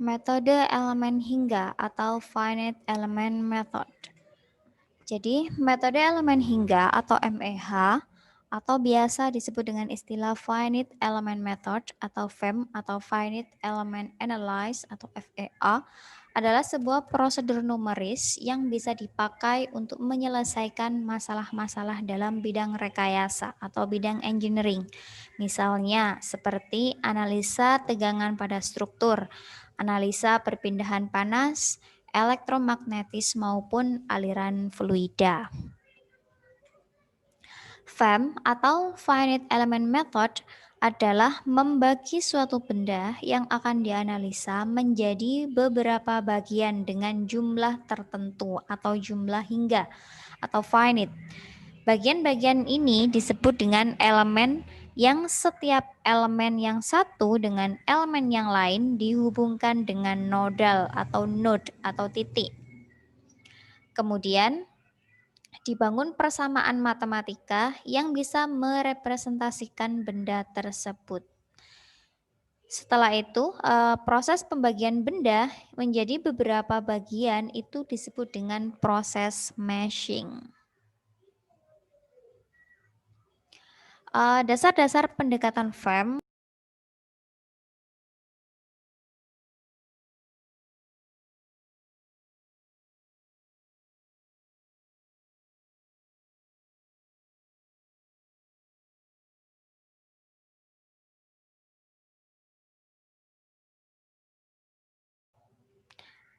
Metode elemen hingga atau finite element method. Jadi, metode elemen hingga atau MEH atau biasa disebut dengan istilah finite element method atau FEM atau finite element analysis atau FEA adalah sebuah prosedur numeris yang bisa dipakai untuk menyelesaikan masalah-masalah dalam bidang rekayasa atau bidang engineering. Misalnya seperti analisa tegangan pada struktur, analisa perpindahan panas, elektromagnetis maupun aliran fluida. FEM atau Finite Element Method adalah membagi suatu benda yang akan dianalisa menjadi beberapa bagian dengan jumlah tertentu atau jumlah hingga atau finite. Bagian-bagian ini disebut dengan elemen yang setiap elemen yang satu dengan elemen yang lain dihubungkan dengan nodal atau node atau titik. Kemudian dibangun persamaan matematika yang bisa merepresentasikan benda tersebut. Setelah itu, proses pembagian benda menjadi beberapa bagian itu disebut dengan proses meshing. Dasar-dasar pendekatan FEM.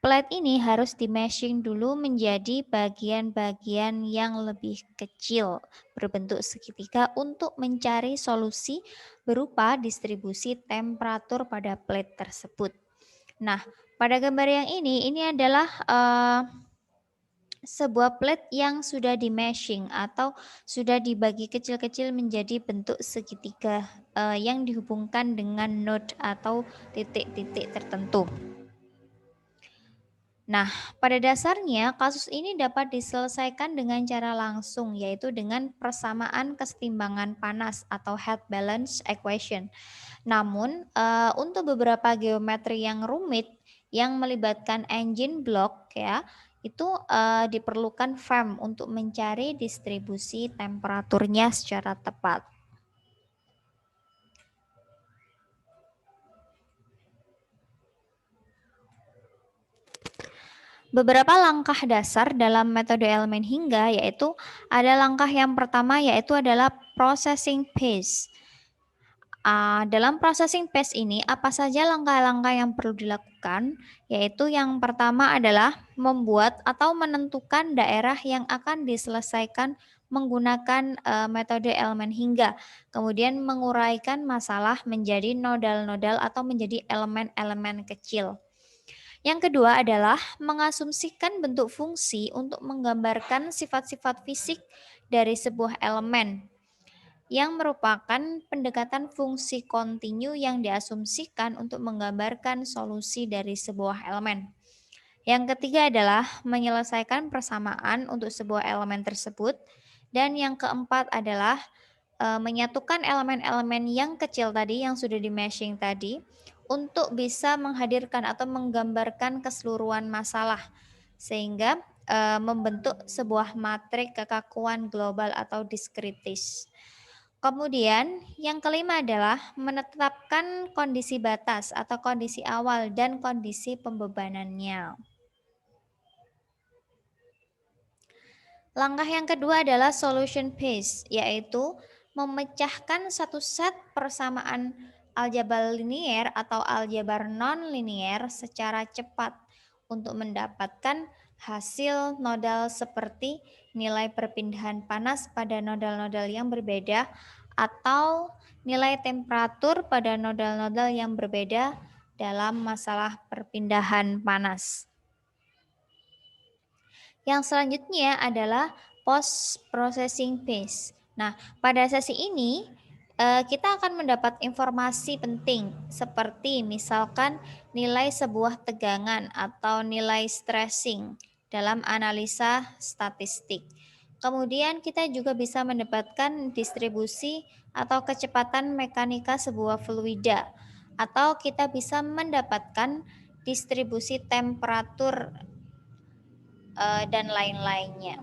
Plate ini harus di-meshing dulu menjadi bagian-bagian yang lebih kecil berbentuk segitiga untuk mencari solusi berupa distribusi temperatur pada plate tersebut. Nah, pada gambar yang ini adalah sebuah plate yang sudah di-meshing atau sudah dibagi kecil-kecil menjadi bentuk segitiga yang dihubungkan dengan node atau titik-titik tertentu. Nah, pada dasarnya kasus ini dapat diselesaikan dengan cara langsung, yaitu dengan persamaan kesetimbangan panas atau heat balance equation. Namun, untuk beberapa geometri yang rumit yang melibatkan engine block ya, itu diperlukan FEM untuk mencari distribusi temperaturnya secara tepat. Beberapa langkah dasar dalam metode elemen hingga yaitu ada langkah yang pertama yaitu adalah processing phase. Dalam processing phase ini apa saja langkah-langkah yang perlu dilakukan? Yaitu yang pertama adalah membuat atau menentukan daerah yang akan diselesaikan menggunakan metode elemen hingga. Kemudian menguraikan masalah menjadi nodal-nodal atau menjadi elemen-elemen kecil. Yang kedua adalah mengasumsikan bentuk fungsi untuk menggambarkan sifat-sifat fisik dari sebuah elemen yang merupakan pendekatan fungsi kontinu yang diasumsikan untuk menggambarkan solusi dari sebuah elemen. Yang ketiga adalah menyelesaikan persamaan untuk sebuah elemen tersebut. Dan yang keempat adalah menyatukan elemen-elemen yang kecil tadi yang sudah di-meshing tadi untuk bisa menghadirkan atau menggambarkan keseluruhan masalah sehingga membentuk sebuah matrik kekakuan global atau diskritis. Kemudian yang kelima adalah menetapkan kondisi batas atau kondisi awal dan kondisi pembebanannya. Langkah yang kedua adalah solution phase, yaitu memecahkan satu set persamaan aljabar linier atau aljabar non-linier secara cepat untuk mendapatkan hasil nodal seperti nilai perpindahan panas pada nodal-nodal yang berbeda atau nilai temperatur pada nodal-nodal yang berbeda dalam masalah perpindahan panas. Yang selanjutnya adalah post processing phase. Nah, pada sesi ini kita akan mendapat informasi penting seperti misalkan nilai sebuah tegangan atau nilai stressing dalam analisa statistik. Kemudian kita juga bisa mendapatkan distribusi atau kecepatan mekanika sebuah fluida atau kita bisa mendapatkan distribusi temperatur, dan lain-lainnya.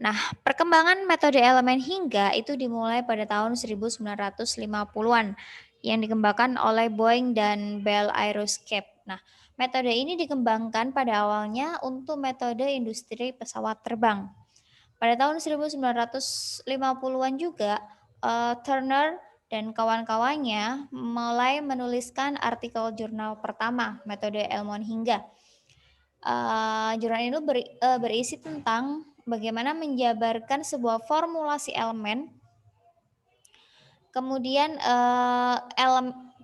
Nah, perkembangan metode elemen hingga itu dimulai pada tahun 1950-an yang dikembangkan oleh Boeing dan Bell Aerospace. Nah, metode ini dikembangkan pada awalnya untuk metode industri pesawat terbang. Pada tahun 1950-an juga, Turner dan kawan-kawannya mulai menuliskan artikel jurnal pertama metode elemen hingga. Jurnal ini berisi tentang bagaimana menjabarkan sebuah formulasi elemen, kemudian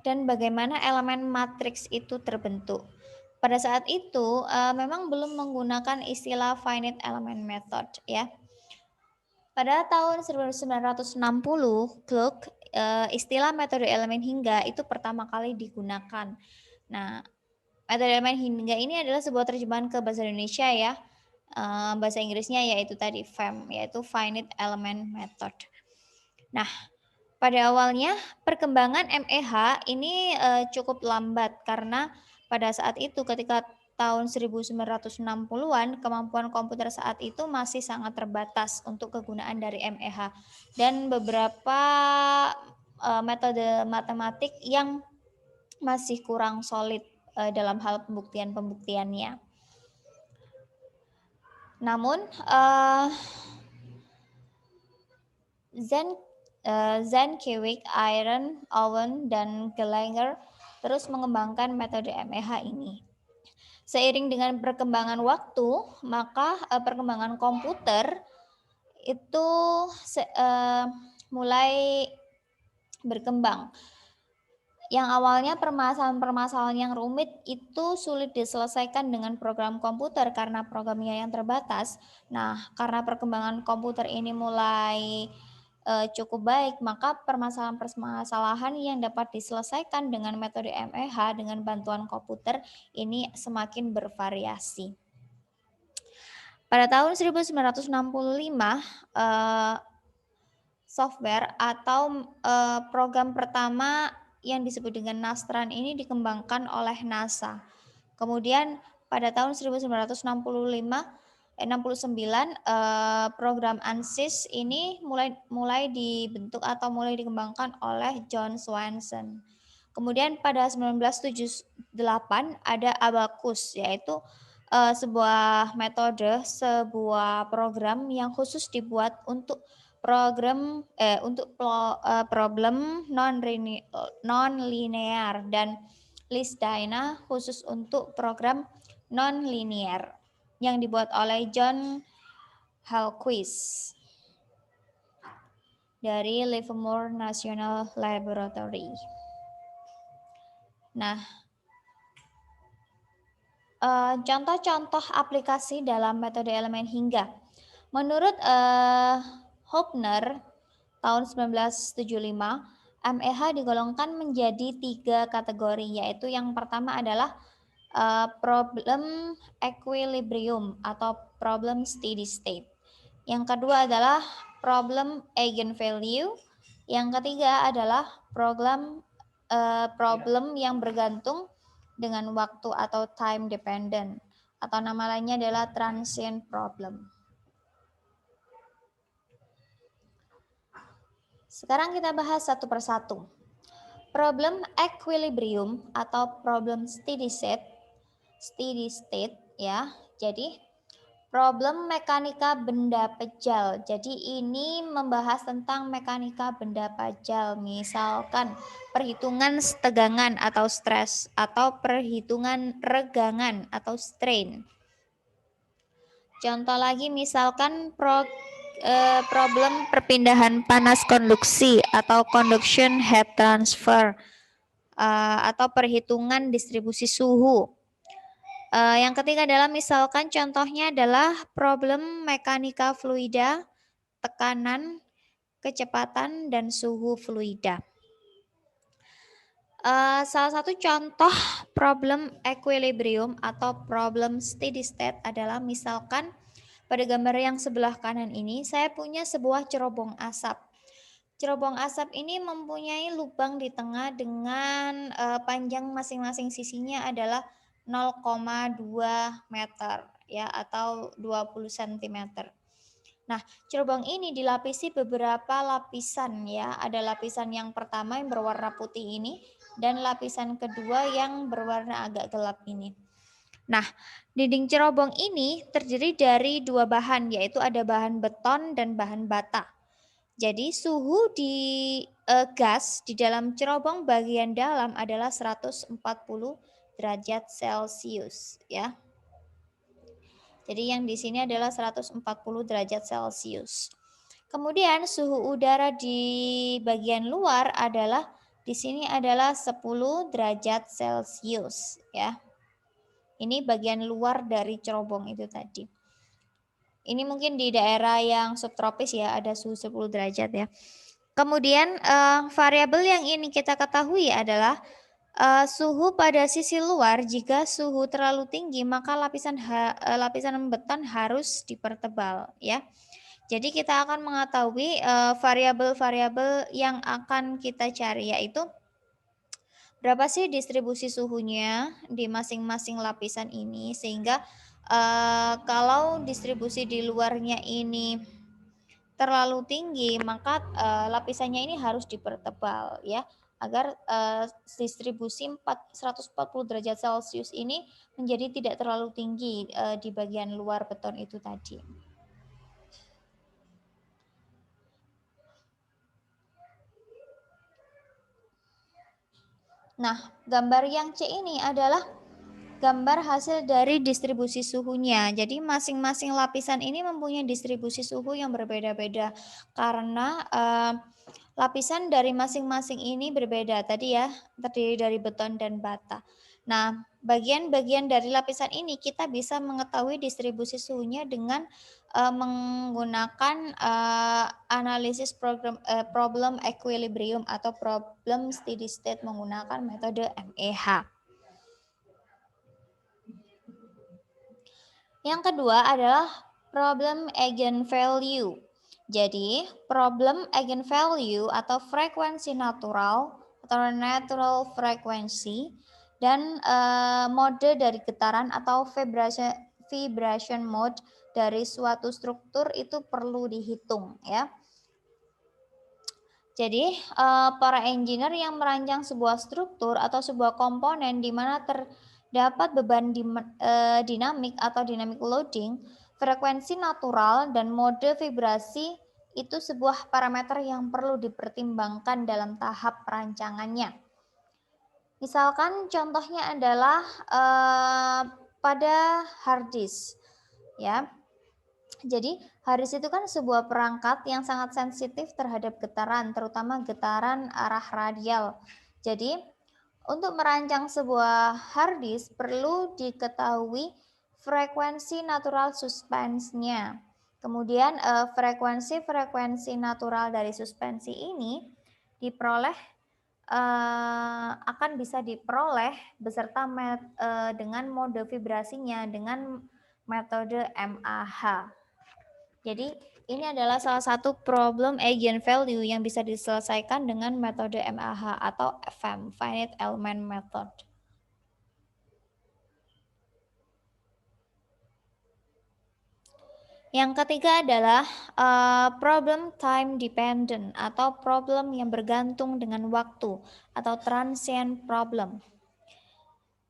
dan bagaimana elemen matriks itu terbentuk. Pada saat itu memang belum menggunakan istilah finite element method ya. Pada tahun 1960, istilah metode elemen hingga itu pertama kali digunakan. Nah, metode elemen hingga ini adalah sebuah terjemahan ke bahasa Indonesia ya. Bahasa Inggrisnya yaitu tadi FEM, yaitu Finite Element Method. Nah, pada awalnya perkembangan MEH ini cukup lambat karena pada saat itu ketika tahun 1960-an kemampuan komputer saat itu masih sangat terbatas untuk kegunaan dari MEH dan beberapa metode matematik yang masih kurang solid dalam hal pembuktiannya. Namun Zankiewicz, Iron, Owen, dan Gallagher terus mengembangkan metode MEH ini. Seiring dengan perkembangan waktu, maka perkembangan komputer itu mulai berkembang. Yang awalnya permasalahan-permasalahan yang rumit itu sulit diselesaikan dengan program komputer karena programnya yang terbatas. Nah, karena perkembangan komputer ini mulai cukup baik, maka permasalahan-permasalahan yang dapat diselesaikan dengan metode MEH dengan bantuan komputer ini semakin bervariasi. Pada tahun 1965, software atau program pertama yang disebut dengan Nastran ini dikembangkan oleh NASA. Kemudian pada tahun 1969 program ANSYS ini mulai dibentuk atau mulai dikembangkan oleh John Swanson. Kemudian pada 1978 ada Abacus, yaitu sebuah metode, sebuah program yang khusus dibuat untuk problem non-linear, dan LISDYNA khusus untuk program non-linear yang dibuat oleh John Hallquist dari Livermore National Laboratory. Nah, contoh-contoh aplikasi dalam metode elemen hingga. Menurut Hopner tahun 1975, MEH digolongkan menjadi 3 kategori, yaitu yang pertama adalah problem equilibrium atau problem steady state. Yang kedua adalah problem eigenvalue. Yang ketiga adalah problem yang bergantung dengan waktu atau time dependent, atau nama lainnya adalah transient problem. Sekarang kita bahas satu persatu. Problem equilibrium atau problem steady state ya. Jadi problem mekanika benda pejal. Jadi ini membahas tentang mekanika benda pejal. Misalkan perhitungan tegangan atau stres, atau perhitungan regangan atau strain. Contoh lagi misalkan problem perpindahan panas konduksi atau conduction heat transfer, atau perhitungan distribusi suhu. Yang ketiga adalah misalkan contohnya adalah problem mekanika fluida, tekanan, kecepatan, dan suhu fluida. Salah satu contoh problem equilibrium atau problem steady state adalah misalkan pada gambar yang sebelah kanan ini saya punya sebuah cerobong asap. Cerobong asap ini mempunyai lubang di tengah dengan panjang masing-masing sisinya adalah 0,2 meter ya atau 20 cm. Nah, cerobong ini dilapisi beberapa lapisan ya. Ada lapisan yang pertama yang berwarna putih ini dan lapisan kedua yang berwarna agak gelap ini. Nah, dinding cerobong ini terdiri dari dua bahan, yaitu ada bahan beton dan bahan bata. Jadi suhu di gas di dalam cerobong bagian dalam adalah 140 derajat Celcius ya. Jadi yang di sini adalah 140 derajat Celcius. Kemudian suhu udara di bagian luar adalah di sini adalah 10 derajat Celcius ya. Ini bagian luar dari cerobong itu tadi. Ini mungkin di daerah yang subtropis ya, ada suhu 10 derajat ya. Kemudian variabel yang ini kita ketahui adalah suhu pada sisi luar. Jika suhu terlalu tinggi maka lapisan beton harus dipertebal ya. Jadi kita akan mengetahui variabel-variabel yang akan kita cari, yaitu berapa sih distribusi suhunya di masing-masing lapisan ini, sehingga kalau distribusi di luarnya ini terlalu tinggi maka lapisannya ini harus dipertebal ya, agar distribusi 140 derajat Celcius ini menjadi tidak terlalu tinggi di bagian luar beton itu tadi. Nah, gambar yang C ini adalah gambar hasil dari distribusi suhunya. Jadi masing-masing lapisan ini mempunyai distribusi suhu yang berbeda-beda karena lapisan dari masing-masing ini berbeda tadi ya, terdiri dari beton dan bata. Nah, bagian-bagian dari lapisan ini kita bisa mengetahui distribusi suhunya dengan menggunakan analisis problem equilibrium atau problem steady state menggunakan metode MEH. Yang kedua adalah problem eigenvalue. Jadi, problem eigenvalue atau frekuensi natural atau natural frequency dan mode dari getaran atau vibration mode dari suatu struktur itu perlu dihitung ya. Jadi, para engineer yang merancang sebuah struktur atau sebuah komponen di mana terdapat beban dinamik atau dynamic loading, frekuensi natural dan mode vibrasi itu sebuah parameter yang perlu dipertimbangkan dalam tahap perancangannya. Misalkan contohnya adalah pada hard disk ya. Jadi hard disk itu kan sebuah perangkat yang sangat sensitif terhadap getaran, terutama getaran arah radial. Jadi untuk merancang sebuah hard disk perlu diketahui frekuensi natural suspensinya. Kemudian frekuensi natural dari suspensi ini diperoleh akan bisa diperoleh beserta dengan mode vibrasinya dengan metode MAH. Jadi ini adalah salah satu problem eigenvalue yang bisa diselesaikan dengan metode MAH atau FEM, Finite Element Method. Yang ketiga adalah problem time dependent atau problem yang bergantung dengan waktu atau transient problem.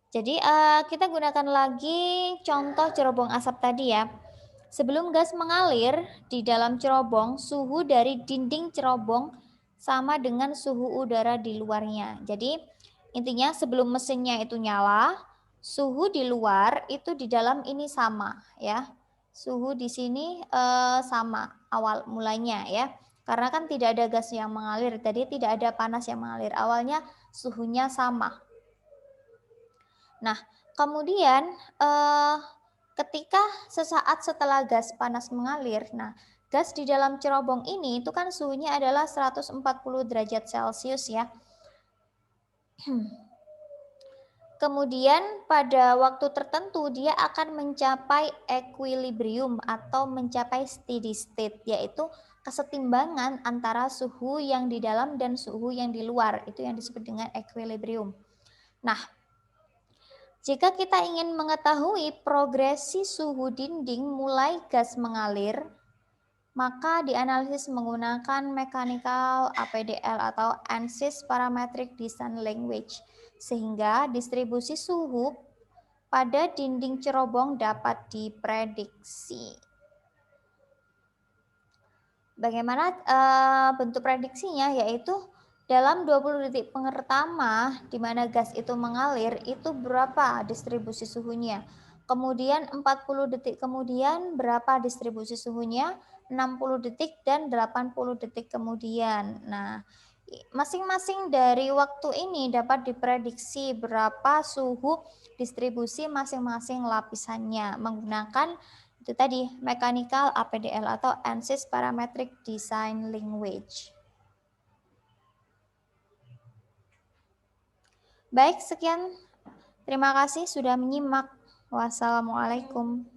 Jadi kita gunakan lagi contoh cerobong asap tadi ya. Sebelum gas mengalir di dalam cerobong, suhu dari dinding cerobong sama dengan suhu udara di luarnya. Jadi intinya sebelum mesinnya itu nyala, suhu di luar itu di dalam ini sama ya. Suhu di sini sama awal mulanya ya. Karena kan tidak ada gas yang mengalir, jadi tidak ada panas yang mengalir. Awalnya suhunya sama. Nah, kemudian ketika sesaat setelah gas panas mengalir, nah gas di dalam cerobong ini itu kan suhunya adalah 140 derajat Celcius ya. Kemudian pada waktu tertentu dia akan mencapai equilibrium atau mencapai steady state, yaitu kesetimbangan antara suhu yang di dalam dan suhu yang di luar. Itu yang disebut dengan equilibrium. Nah, jika kita ingin mengetahui progresi suhu dinding mulai gas mengalir, maka dianalisis menggunakan mechanical APDL atau ANSYS Parametric Design Language, sehingga distribusi suhu pada dinding cerobong dapat diprediksi. Bagaimana bentuk prediksinya? Yaitu dalam 20 detik pertama di mana gas itu mengalir, itu berapa distribusi suhunya. Kemudian 40 detik kemudian berapa distribusi suhunya, 60 detik dan 80 detik kemudian. Nah, masing-masing dari waktu ini dapat diprediksi berapa suhu distribusi masing-masing lapisannya menggunakan itu tadi mechanical APDL atau ANSYS Parametric Design Language. Baik, sekian. Terima kasih sudah menyimak. Wassalamualaikum.